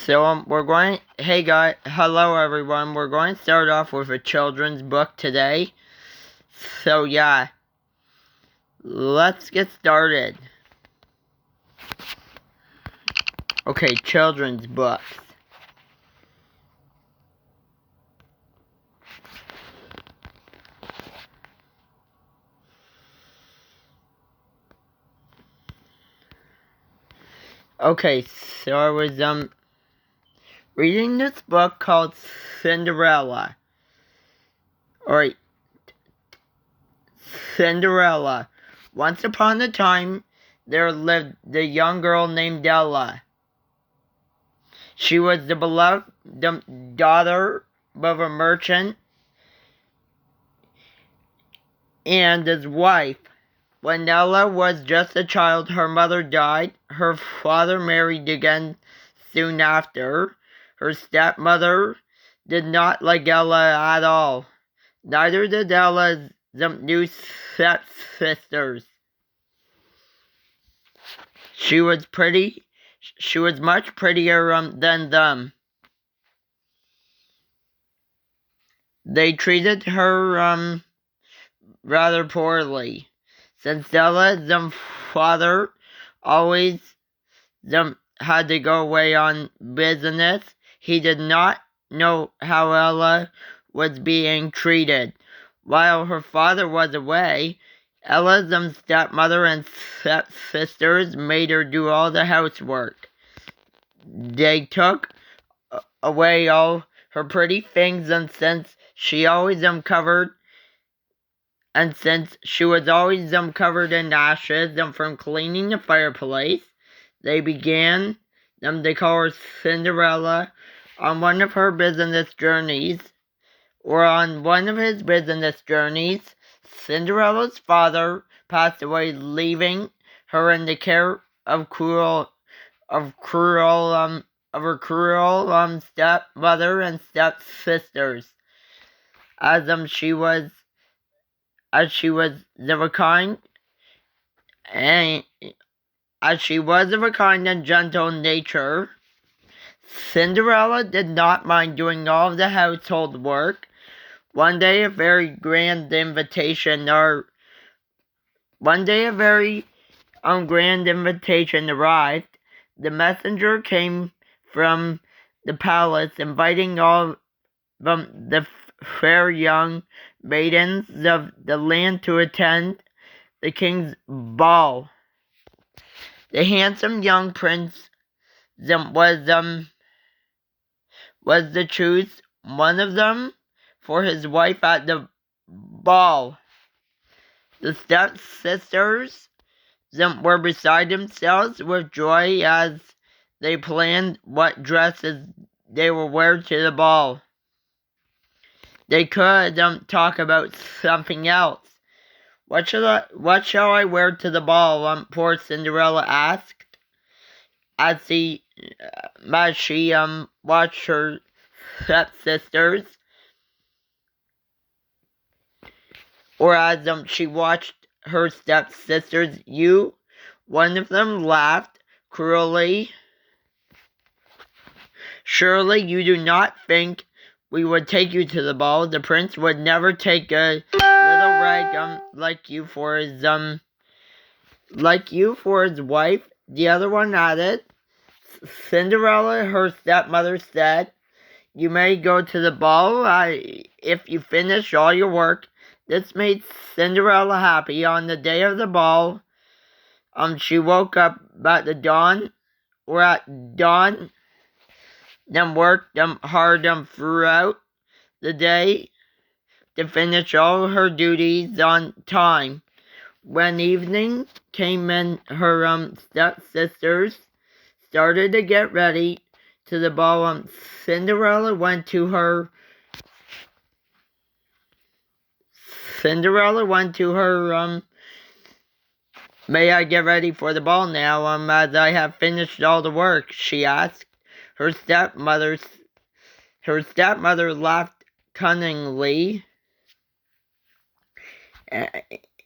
Hello everyone. We're going to start off with a children's book today. So yeah, let's get started. Okay, children's books. Okay, so I was reading this book called Cinderella. Alright, Cinderella. Once upon a time, there lived a young girl named Ella. She was the beloved daughter of a merchant and his wife. When Ella was just a child, her mother died. Her father married again soon after. Her stepmother did not like Ella at all. Neither did Ella's new stepsisters. She was much prettier than them. They treated her rather poorly. Since Ella's father always had to go away on business, he did not know how Ella was being treated. While her father was away, Ella's stepmother and stepsisters made her do all the housework. They took away all her pretty things, and since she always covered And since she was always covered in ashes from cleaning the fireplace, they call her Cinderella. On one of his business journeys, Cinderella's father passed away, leaving her in the care of her cruel stepmother and stepsisters. As she was of a kind and gentle nature, Cinderella did not mind doing all the household work. One day a very grand invitation arrived. The messenger came from the palace, inviting all the fair young maidens of the land to attend the king's ball. The handsome young prince was to choose one of them for his wife at the ball. The stepsisters were beside themselves with joy as they planned what dresses they would wear to the ball. They could talk about something else. What shall I wear to the ball? Poor Cinderella asked, as she watched her stepsisters, she watched her stepsisters. One of them laughed cruelly. Surely you do not think we would take you to the ball. The prince would never take a little rag like you for his wife. The other one added. Cinderella, her stepmother, said, "You may go to the ball if you finish all your work." This made Cinderella happy. On the day of the ball, she woke up at dawn, then worked hard throughout the day to finish all her duties on time. When evening came in, her stepsisters started to get ready to the ball. Cinderella went to her "May I get ready for the ball now, as I have finished all the work?" she asked. Her stepmother laughed cunningly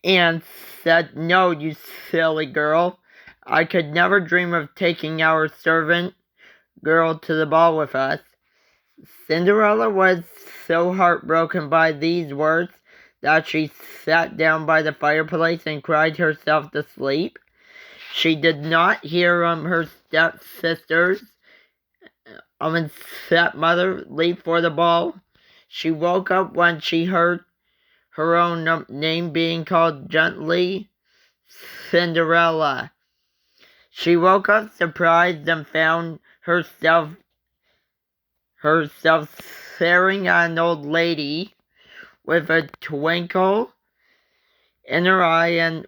and said, "No, you silly girl. I could never dream of taking our servant girl to the ball with us." Cinderella was so heartbroken by these words that she sat down by the fireplace and cried herself to sleep. She did not hear her stepsisters and stepmother leave for the ball. She woke up when she heard her own name being called gently, Cinderella. She woke up surprised and found herself staring at an old lady with a twinkle in her eye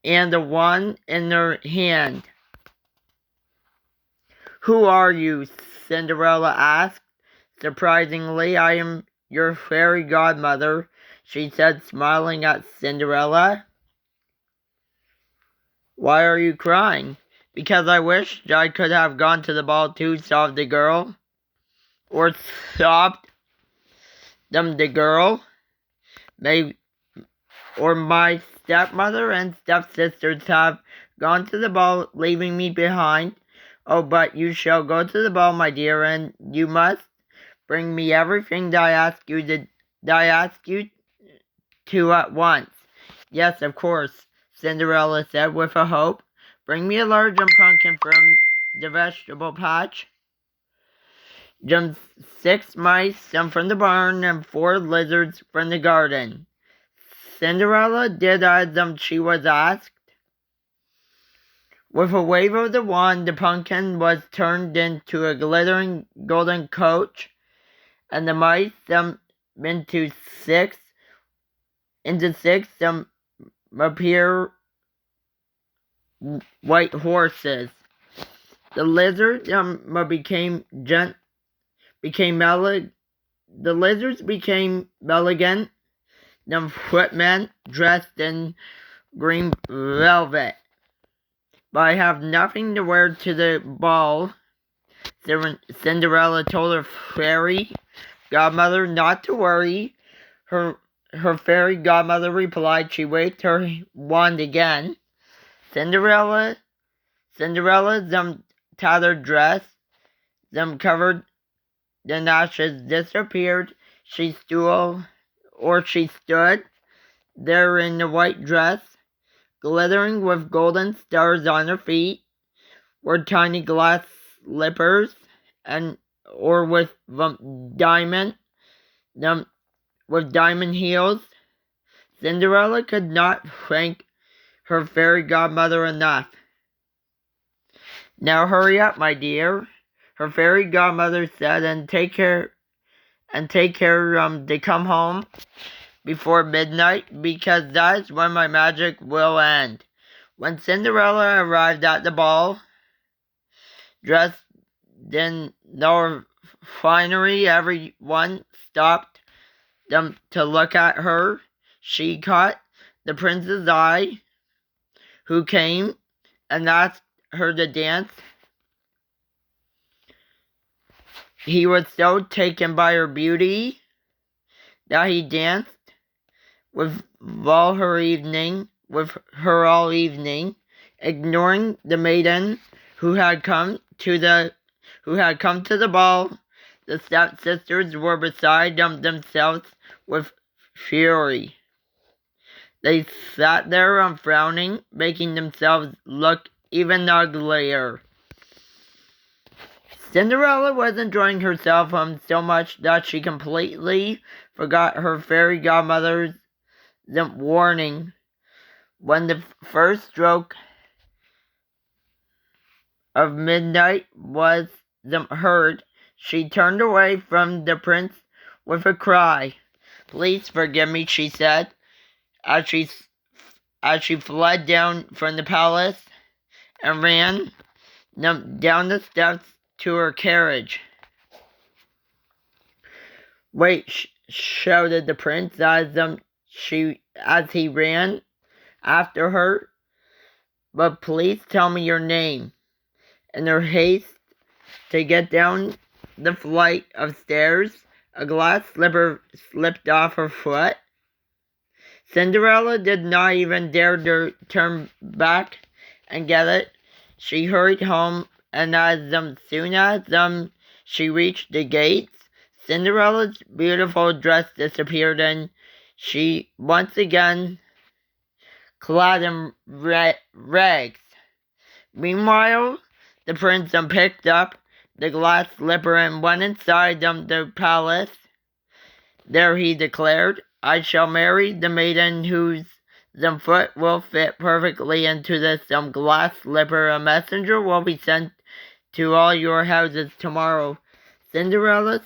and a wand in her hand. "Who are you?" Cinderella asked. "Surprisingly, I am your fairy godmother," she said, smiling at Cinderella. "Why are you crying?" "Because I wished I could have gone to the ball too," sobbed the girl. Or sobbed the girl. My stepmother and stepsisters have gone to the ball, leaving me behind. Oh, but you shall go to the ball, my dear, and you must bring me everything that I ask you to at once." "Yes, of course," Cinderella said with a hope. "Bring me a large pumpkin from the vegetable patch, 6 mice, some from the barn, and 4 lizards from the garden." Cinderella did as she was asked. With a wave of the wand, the pumpkin was turned into a glittering golden coach, and the mice into 6 appear white horses. The lizards became elegant footmen dressed in green velvet. "But I have nothing to wear to the ball," Cinderella told her fairy godmother not to worry. Her fairy godmother replied. She waved her wand again. Cinderella's tattered dress, covered in ashes, disappeared. She stood there in the white dress, glittering with golden stars on her feet, or tiny glass slippers, or with diamond heels. Cinderella could not thank her fairy godmother enough. "Now hurry up, my dear," her fairy godmother said, and take care to come home before midnight, because that is when my magic will end." When Cinderella arrived at the ball, dressed in no finery, everyone stopped to look at her. She caught the prince's eye, who came and asked her to dance. He was so taken by her beauty that he danced with her all evening, ignoring the maiden who had come to the ball. The stepsisters were beside themselves with fury. They sat there frowning, making themselves look even uglier. Cinderella was enjoying herself so much that she completely forgot her fairy godmother's warning. When the first stroke of midnight was heard, she turned away from the prince with a cry. "Please forgive me," she said, as she fled down from the palace and ran down the steps to her carriage. "Wait!" shouted the prince as he ran after her. "But please tell me your name." In her haste to get down the flight of stairs, a glass slipper slipped off her foot. Cinderella did not even dare to turn back and get it. She hurried home as soon as she reached the gates, Cinderella's beautiful dress disappeared, and she once again clad in rags. Meanwhile, the prince picked up the glass slipper and went inside the palace. There he declared, "I shall marry the maiden whose foot will fit perfectly into this glass slipper. A messenger will be sent to all your houses tomorrow." Cinderella's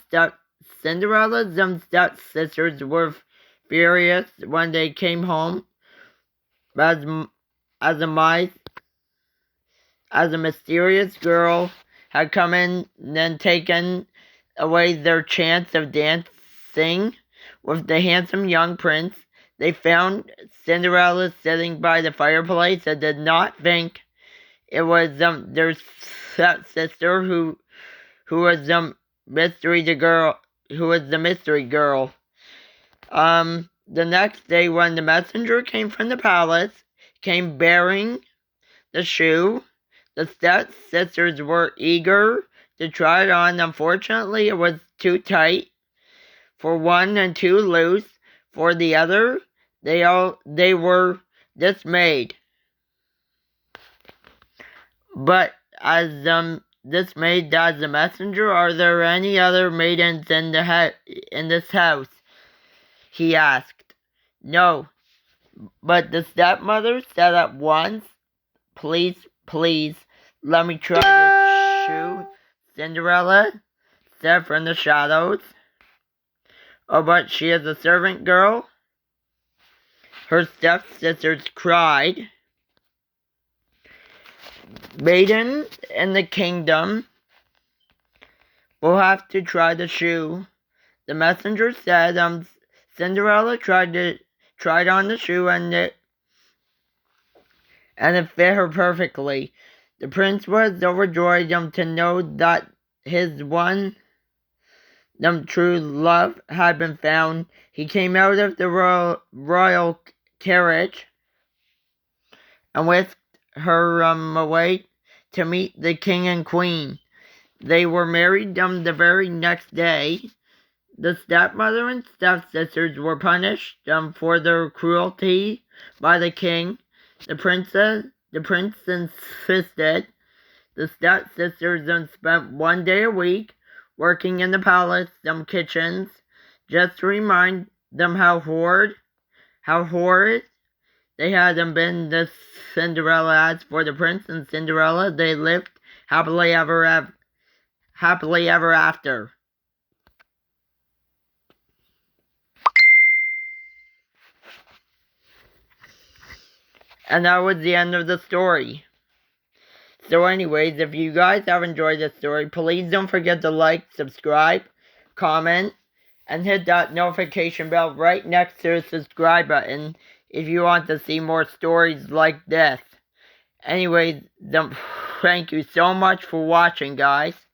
stepsisters were furious when they came home, as a mysterious girl had come in and taken away their chance of dancing with the handsome young prince. They found Cinderella sitting by the fireplace and did not think it was their stepsister who was the mystery girl. The next day, when the messenger came from the palace, came bearing the shoe, the stepsisters were eager to try it on. Unfortunately, it was too tight for one and too loose for the other. They were dismayed. But as dismayed as the messenger, "Are there any other maidens in this house?" he asked. "No," but the stepmother said at once. Please, let me try this shoe," Cinderella said from the shadows. "Oh, but she is a servant girl," her stepsisters cried. "Maidens in the kingdom will have to try the shoe," the messenger said. Cinderella tried on the shoe, and it fit her perfectly. The prince was overjoyed to know that his one true love had been found. He came out of the royal carriage and whisked her away to meet the king and queen. They were married the very next day. The stepmother and stepsisters were punished for their cruelty by the king. The prince insisted. The stepsisters spent one day a week working in the palace kitchens, just to remind them how horrid they had been to Cinderella. As for the prince and Cinderella, they lived happily ever after. And that was the end of the story. So anyways, if you guys have enjoyed this story, please don't forget to like, subscribe, comment, and hit that notification bell right next to the subscribe button if you want to see more stories like this. Anyways, thank you so much for watching, guys.